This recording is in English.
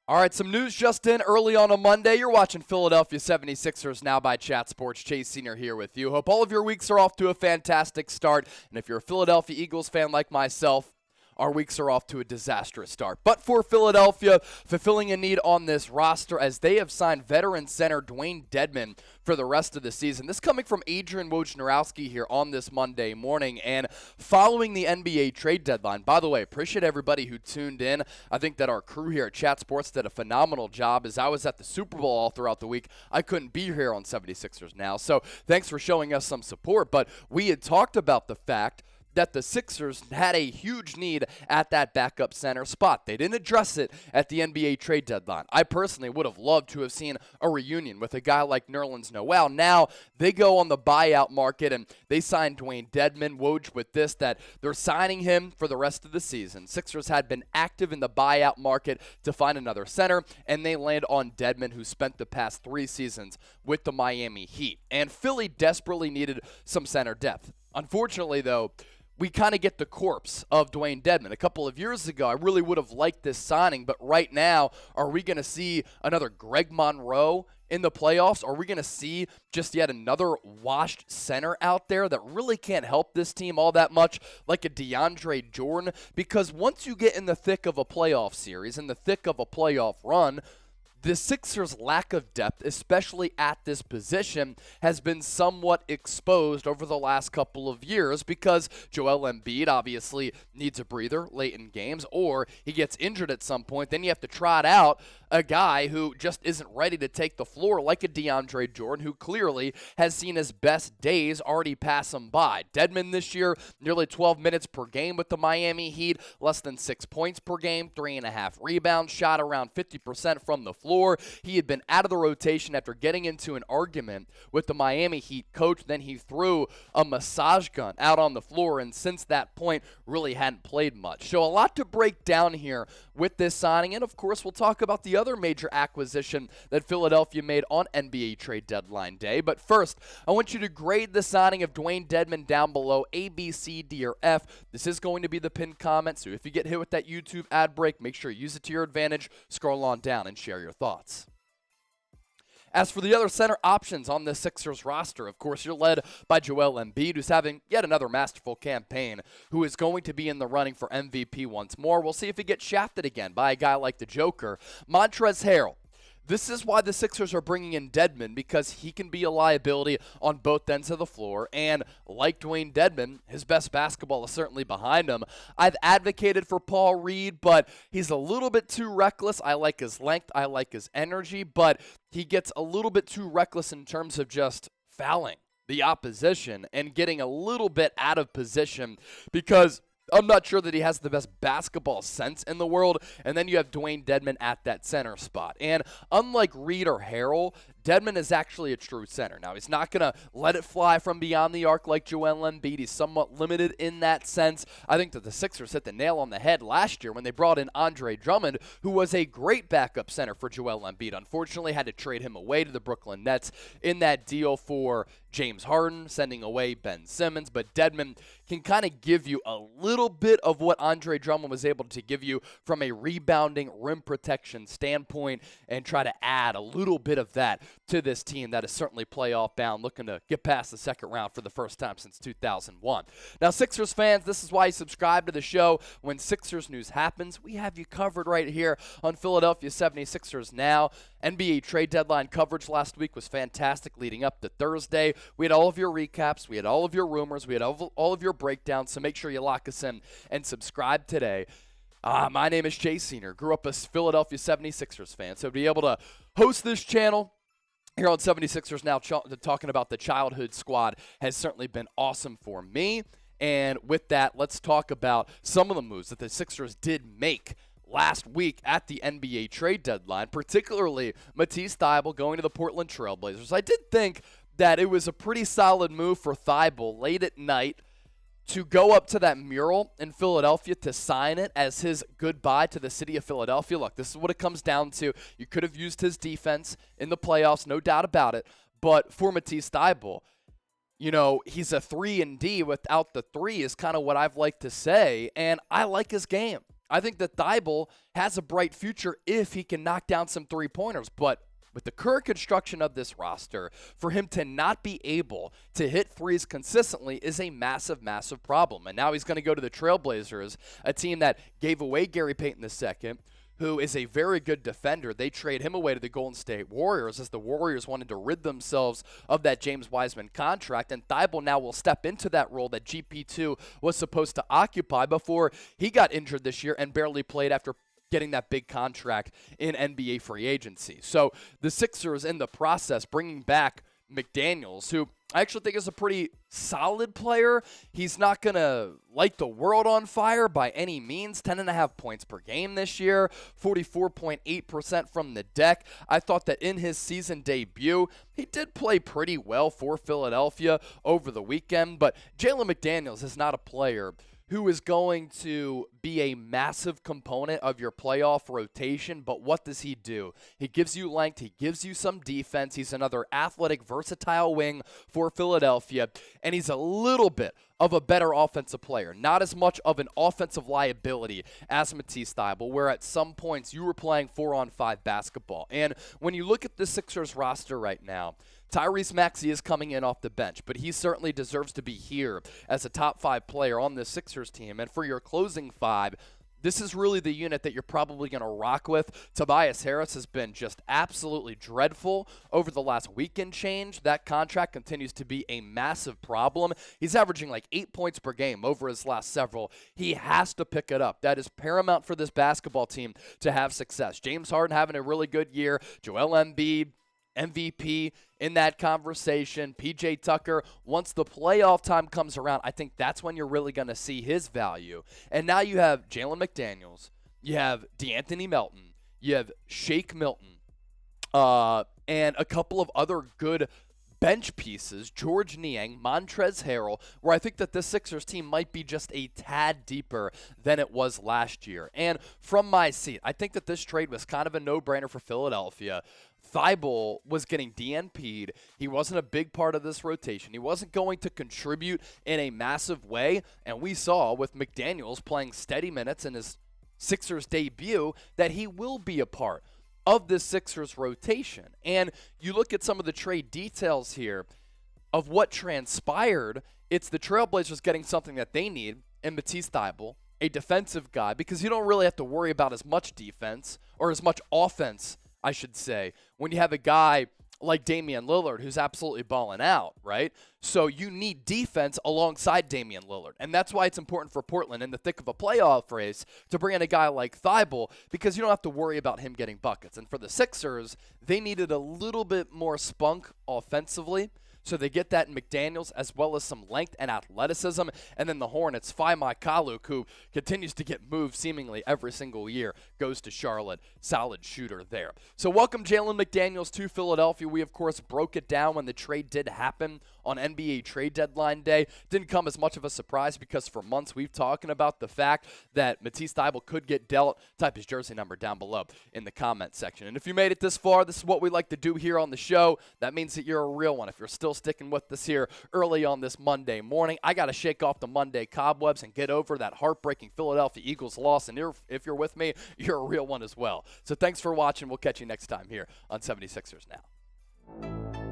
All right, some news just in early on a Monday. You're watching Philadelphia 76ers now by Chat Sports. Chase Senior here with you. Hope all of your weeks are off to a fantastic start. And if you're a Philadelphia Eagles fan like myself, our weeks are off to a disastrous start. But for Philadelphia, fulfilling a need on this roster as they have signed veteran center Dewayne Dedmon for the rest of the season. This coming from Adrian Wojnarowski here on this Monday morning. And following the NBA trade deadline, by the way, appreciate everybody who tuned in. I think that our crew here at Chat Sports did a phenomenal job as I was at the Super Bowl all throughout the week. I couldn't be here on 76ers Now, so thanks for showing us some support. But we had talked about the fact that the Sixers had a huge need at that backup center spot. They didn't address it at the NBA trade deadline. I personally would have loved to have seen a reunion with a guy like Nerlens Noel. Now they go on the buyout market and they signed Dewayne Dedmon. Woj with this that they're signing him for the rest of the season. Sixers had been active in the buyout market to find another center, and they land on Dedmon, who spent the past 3 seasons with the Miami Heat. And Philly desperately needed some center depth. Unfortunately, though, we kind of get the corpse of Dewayne Dedmon. A couple of years ago, I really would have liked this signing, but right now, are we going to see another Greg Monroe in the playoffs? Are we going to see just yet another washed center out there that really can't help this team all that much, like a DeAndre Jordan? Because once you get in the thick of a playoff series, in the thick of a playoff run, the Sixers' lack of depth, especially at this position, has been somewhat exposed over the last couple of years because Joel Embiid obviously needs a breather late in games, or he gets injured at some point. Then you have to trot out a guy who just isn't ready to take the floor, like a DeAndre Jordan, who clearly has seen his best days already pass him by. Dedmon this year, nearly 12 minutes per game with the Miami Heat, less than 6 points per game, 3.5 rebounds, shot around 50% from the floor. He had been out of the rotation after getting into an argument with the Miami Heat coach. Then he threw a massage gun out on the floor, and since that point, really hadn't played much. So a lot to break down here with this signing, and of course, we'll talk about the other major acquisition that Philadelphia made on NBA trade deadline day. But first, I want you to grade the signing of Dewayne Dedmon down below, A, B, C, D, or F. This is going to be the pinned comment, so if you get hit with that YouTube ad break, make sure you use it to your advantage. Scroll on down and share your thoughts. As for the other center options on the Sixers roster, of course, you're led by Joel Embiid, who's having yet another masterful campaign, who is going to be in the running for MVP once more. We'll see if he gets shafted again by a guy like the Joker. Montrezl Harrell. This is why the Sixers are bringing in Dedmon, because he can be a liability on both ends of the floor. And like Dewayne Dedmon, his best basketball is certainly behind him. I've advocated for Paul Reed, but he's a little bit too reckless. I like his length. I like his energy, but he gets a little bit too reckless in terms of just fouling the opposition and getting a little bit out of position, because I'm not sure that he has the best basketball sense in the world. And then you have Dewayne Dedmon at that center spot. And unlike Reed or Harrell, Dedmon is actually a true center. Now, he's not going to let it fly from beyond the arc like Joel Embiid. He's somewhat limited in that sense. I think that the Sixers hit the nail on the head last year when they brought in Andre Drummond, who was a great backup center for Joel Embiid. Unfortunately, had to trade him away to the Brooklyn Nets in that deal for James Harden, sending away Ben Simmons. But Dedmon can kind of give you a little bit of what Andre Drummond was able to give you from a rebounding, rim protection standpoint, and try to add a little bit of that to this team that is certainly playoff bound, looking to get past the second round for the first time since 2001. Now, Sixers fans, this is why you subscribe to the show. When Sixers news happens, we have you covered right here on Philadelphia 76ers Now. NBA trade deadline coverage last week was fantastic leading up to Thursday. We had all of your recaps, we had all of your rumors, we had all of your breakdowns, so make sure you lock us in and subscribe today. My name is Chase Senior. Grew up a Philadelphia 76ers fan, so to be able to host this channel here on 76ers Now, talking about the childhood squad, has certainly been awesome for me. And with that, let's talk about some of the moves that the Sixers did make last week at the NBA trade deadline, particularly Matisse Thybulle going to the Portland Trail Blazers. I did think that it was a pretty solid move for Thybulle late at night to go up to that mural in Philadelphia to sign it as his goodbye to the city of Philadelphia. Look, this is what it comes down to. You could have used his defense in the playoffs, no doubt about it. But for Matisse Thybulle, you know, he's a 3-and-D without the 3 is kind of what I've liked to say, and I like his game. I think that Thibault has a bright future if he can knock down some three-pointers, but with the current construction of this roster, for him to not be able to hit threes consistently is a massive, massive problem. And now he's going to go to the Trailblazers, a team that gave away Gary Payton II, who is a very good defender. They trade him away to the Golden State Warriors as the Warriors wanted to rid themselves of that James Wiseman contract. And Thibault now will step into that role that GP2 was supposed to occupy before he got injured this year and barely played after getting that big contract in NBA free agency. So the Sixers in the process bringing back McDaniels, who I actually think is a pretty solid player. He's not going to light the world on fire by any means. 10.5 points per game this year, 44.8% from the deck. I thought that in his season debut, he did play pretty well for Philadelphia over the weekend, but Jalen McDaniels is not a player who is going to be a massive component of your playoff rotation, but what does he do? He gives you length, he gives you some defense, he's another athletic, versatile wing for Philadelphia, and he's a little bit of a better offensive player. Not as much of an offensive liability as Matisse Thybulle, where at some points you were playing 4-on-5 basketball. And when you look at the Sixers roster right now, Tyrese Maxey is coming in off the bench, but he certainly deserves to be here as a top 5 player on the Sixers team. And for your closing 5, this is really the unit that you're probably going to rock with. Tobias Harris has been just absolutely dreadful over the last weekend change. That contract continues to be a massive problem. He's averaging like 8 points per game over his last several. He has to pick it up. That is paramount for this basketball team to have success. James Harden having a really good year. Joel Embiid, MVP in that conversation. PJ Tucker, once the playoff time comes around, I think that's when you're really going to see his value. And now you have Jalen McDaniels, you have DeAnthony Melton, you have Shake Milton, and a couple of other good bench pieces, George Niang, Montrezl Harrell, where I think that this Sixers team might be just a tad deeper than it was last year. And from my seat, I think that this trade was kind of a no-brainer for Philadelphia. Thybulle was getting DNP'd. He wasn't a big part of this rotation. He wasn't going to contribute in a massive way. And we saw with McDaniels playing steady minutes in his Sixers debut that he will be a part of this Sixers rotation. And you look at some of the trade details here of what transpired. It's the Trailblazers getting something that they need in Matisse Thybulle, a defensive guy, because you don't really have to worry about as much defense or as much offense, I should say, when you have a guy like Damian Lillard who's absolutely balling out, right? So you need defense alongside Damian Lillard. And that's why it's important for Portland in the thick of a playoff race to bring in a guy like Thybulle, because you don't have to worry about him getting buckets. And for the Sixers, they needed a little bit more spunk offensively. So they get that in McDaniels, as well as some length and athleticism. And then the Hornets, Faimai Kaluk, who continues to get moved seemingly every single year, goes to Charlotte. Solid shooter there. So welcome Jalen McDaniels to Philadelphia. We, of course, broke it down when the trade did happen on NBA trade deadline day. Didn't come as much of a surprise because for months we've talking about the fact that Matisse Thybulle could get dealt. Type his jersey number down below in the comment section. And if you made it this far, this is what we like to do here on the show. That means that you're a real one. If you're still sticking with us here early on this Monday morning, I got to shake off the Monday cobwebs and get over that heartbreaking Philadelphia Eagles loss. And if you're with me, you're a real one as well. So thanks for watching. We'll catch you next time here on 76ers Now.